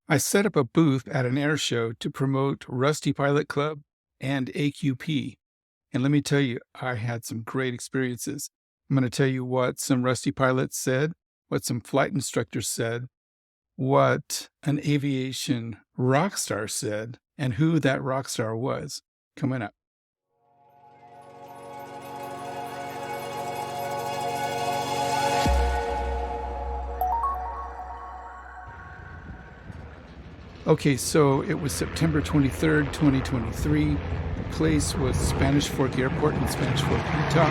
I set up a booth at an air show to promote Rusty Pilot Club and AQP. And let me tell you, I had some great experiences. I'm going to tell you what some Rusty pilots said, what some flight instructors said, what an aviation rock star said, and who that rock star was. Coming up. Okay, so it was September 23rd, 2023. The place was Spanish Fork Airport in Spanish Fork, Utah,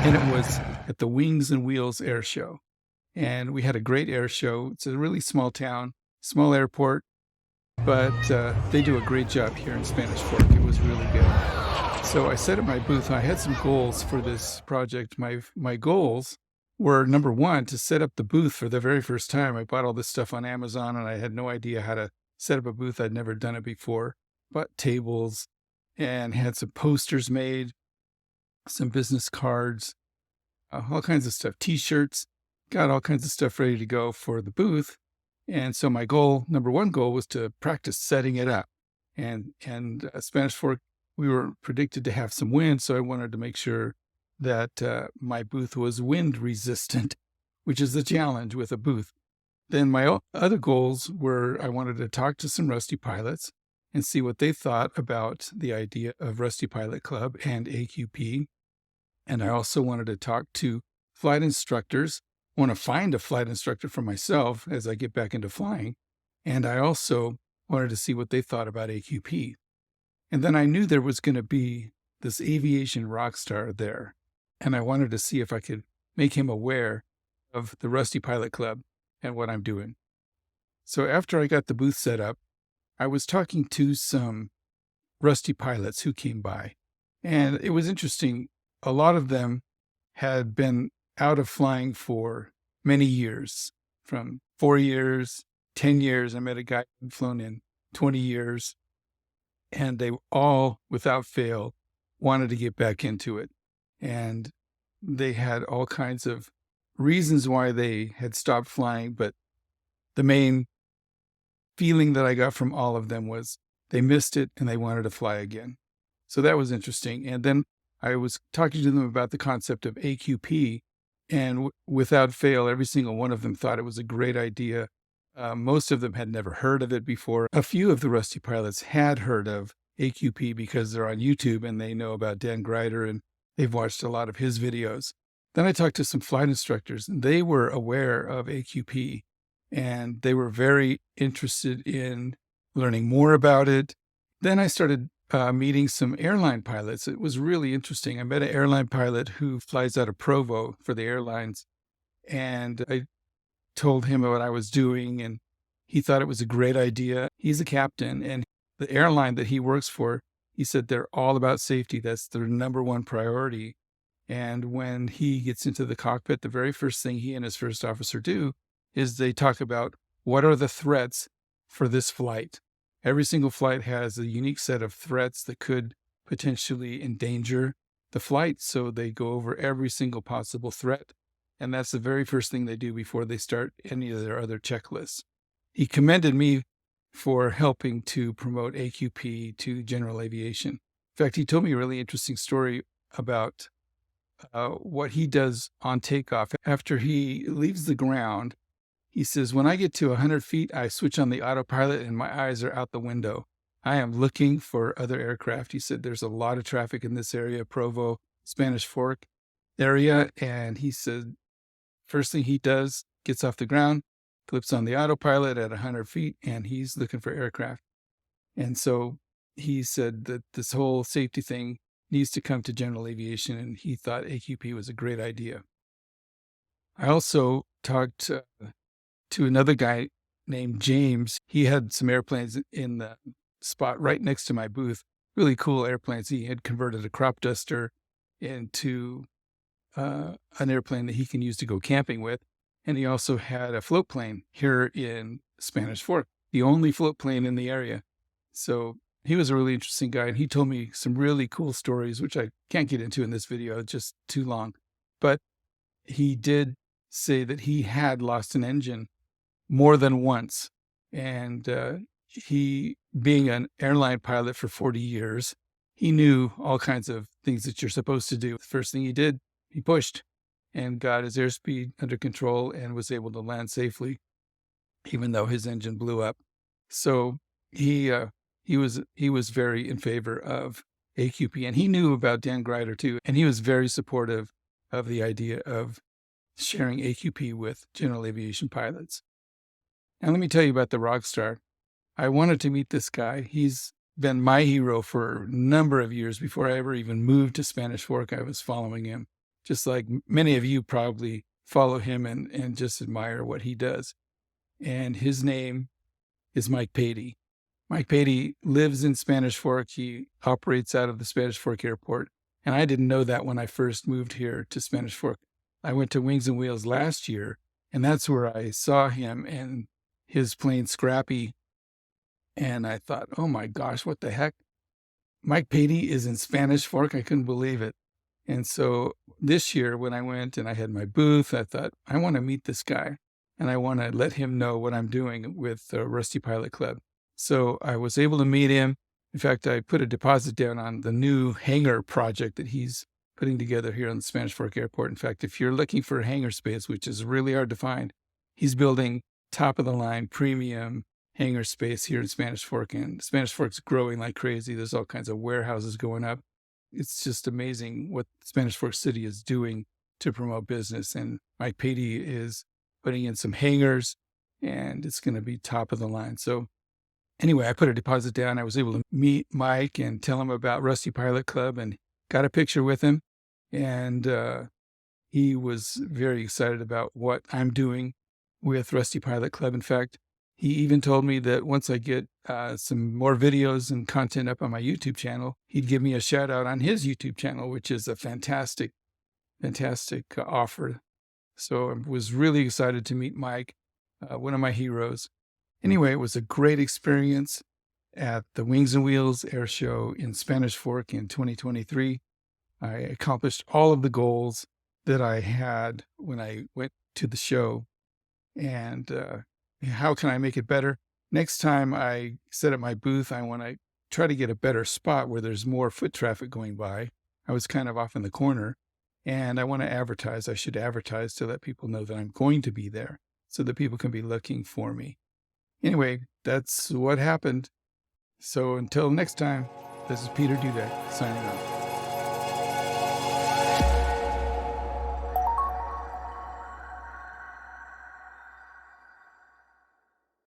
and it was at the Wings and Wheels Air Show. And we had a great air show. It's a really small town, small airport, but they do a great job here in Spanish Fork. It was really good. So I set up my booth. I had some goals for this project. My goals were, number one, to set up the booth for the very first time. I bought all this stuff on Amazon and I had no idea how to set up a booth. I'd never done it before. Bought tables and had some posters made, some business cards, all kinds of stuff, t-shirts, got all kinds of stuff ready to go for the booth. And so my goal, number one goal, was to practice setting it up. And Spanish Fork, we were predicted to have some wind, so I wanted to make sure that my booth was wind resistant, which is the challenge with a booth. Then my other goals were I wanted to talk to some Rusty pilots and see what they thought about the idea of Rusty Pilot Club and AQP. And I also wanted to talk to flight instructors. I want to find a flight instructor for myself as I get back into flying. And I also wanted to see what they thought about AQP. And then I knew there was going to be this aviation rock star there. And I wanted to see if I could make him aware of the Rusty Pilot Club and what I'm doing. So after I got the booth set up, I was talking to some Rusty pilots who came by. And it was interesting. A lot of them had been out of flying for many years, from 4 years, 10 years. I met a guy who'd flown in 20 years. And they all, without fail, wanted to get back into it. And they had all kinds of reasons why they had stopped flying. But the main feeling that I got from all of them was they missed it and they wanted to fly again. So that was interesting. And then I was talking to them about the concept of AQP. And without fail, every single one of them thought it was a great idea. Most of them had never heard of it before. A few of the Rusty pilots had heard of AQP because they're on YouTube and they know about Dan Greider and they've watched a lot of his videos. Then I talked to some flight instructors and they were aware of AQP and they were very interested in learning more about it. Then I started meeting some airline pilots. It was really interesting. I met an airline pilot who flies out of Provo for the airlines. And I told him what I was doing and he thought it was a great idea. He's a captain and the airline that he works for, he said they're all about safety. That's their number one priority. And when he gets into the cockpit, the very first thing he and his first officer do is they talk about what are the threats for this flight. Every single flight has a unique set of threats that could potentially endanger the flight. So they go over every single possible threat. And that's the very first thing they do before they start any of their other checklists. He commended me for helping to promote AQP to general aviation. In fact, he told me a really interesting story about what he does on takeoff. After he leaves the ground, he says, when I get to 100 feet, I switch on the autopilot and my eyes are out the window. I am looking for other aircraft. He said, there's a lot of traffic in this area, Provo, Spanish Fork area. And he said, first thing he does, gets off the ground, flips on the autopilot at 100 feet, and he's looking for aircraft. And so he said that this whole safety thing needs to come to general aviation, and he thought AQP was a great idea. I also talked to another guy named James. He had some airplanes in the spot right next to my booth, really cool airplanes. He had converted a crop duster into an airplane that he can use to go camping with. And he also had a float plane here in Spanish Fork, the only float plane in the area. So he was a really interesting guy. And he told me some really cool stories, which I can't get into in this video. It's just too long. But he did say that he had lost an engine more than once And he, being an airline pilot for 40 years, he knew all kinds of things that you're supposed to do. The first thing he did, he pushed and got his airspeed under control and was able to land safely, even though his engine blew up. So he was very in favor of AQP, and he knew about Dan Greider too, and he was very supportive of the idea of sharing AQP with general aviation pilots. Now let me tell you about the rock star. I wanted to meet this guy. He's been my hero for a number of years. Before I ever even moved to Spanish Fork, I was following him, just like many of you probably follow him and just admire what he does. And his name is Mike Patey. Mike Patey lives in Spanish Fork. He operates out of the Spanish Fork Airport. And I didn't know that when I first moved here to Spanish Fork. I went to Wings and Wheels last year, and that's where I saw him and his plane Scrappy. And I thought, oh my gosh, what the heck? Mike Patey is in Spanish Fork. I couldn't believe it. And so this year when I went and I had my booth, I thought, I want to meet this guy and I want to let him know what I'm doing with the Rusty Pilot Club. So I was able to meet him. In fact, I put a deposit down on the new hangar project that he's putting together here on the Spanish Fork Airport. In fact, if you're looking for hangar space, which is really hard to find, he's building top of the line premium hangar space here in Spanish Fork, and Spanish Fork's growing like crazy. There's all kinds of warehouses going up. It's just amazing what Spanish Fork City is doing to promote business. And Mike Patey is putting in some hangars, and it's going to be top of the line. So anyway, I put a deposit down. I was able to meet Mike and tell him about Rusty Pilot Club and got a picture with him. And he was very excited about what I'm doing with Rusty Pilot Club. In fact, he even told me that once I get some more videos and content up on my YouTube channel, he'd give me a shout out on his YouTube channel, which is a fantastic offer. So I was really excited to meet Mike, one of my heroes. Anyway, it was a great experience at the Wings and Wheels Air Show in Spanish Fork in 2023. I accomplished all of the goals that I had when I went to the show. And how can I make it better? Next time I set up my booth, I want to try to get a better spot where there's more foot traffic going by. I was kind of off in the corner, and I want to advertise. I should advertise to let people know that I'm going to be there so that people can be looking for me. Anyway, that's what happened. So until next time, this is Peter Dudek signing off.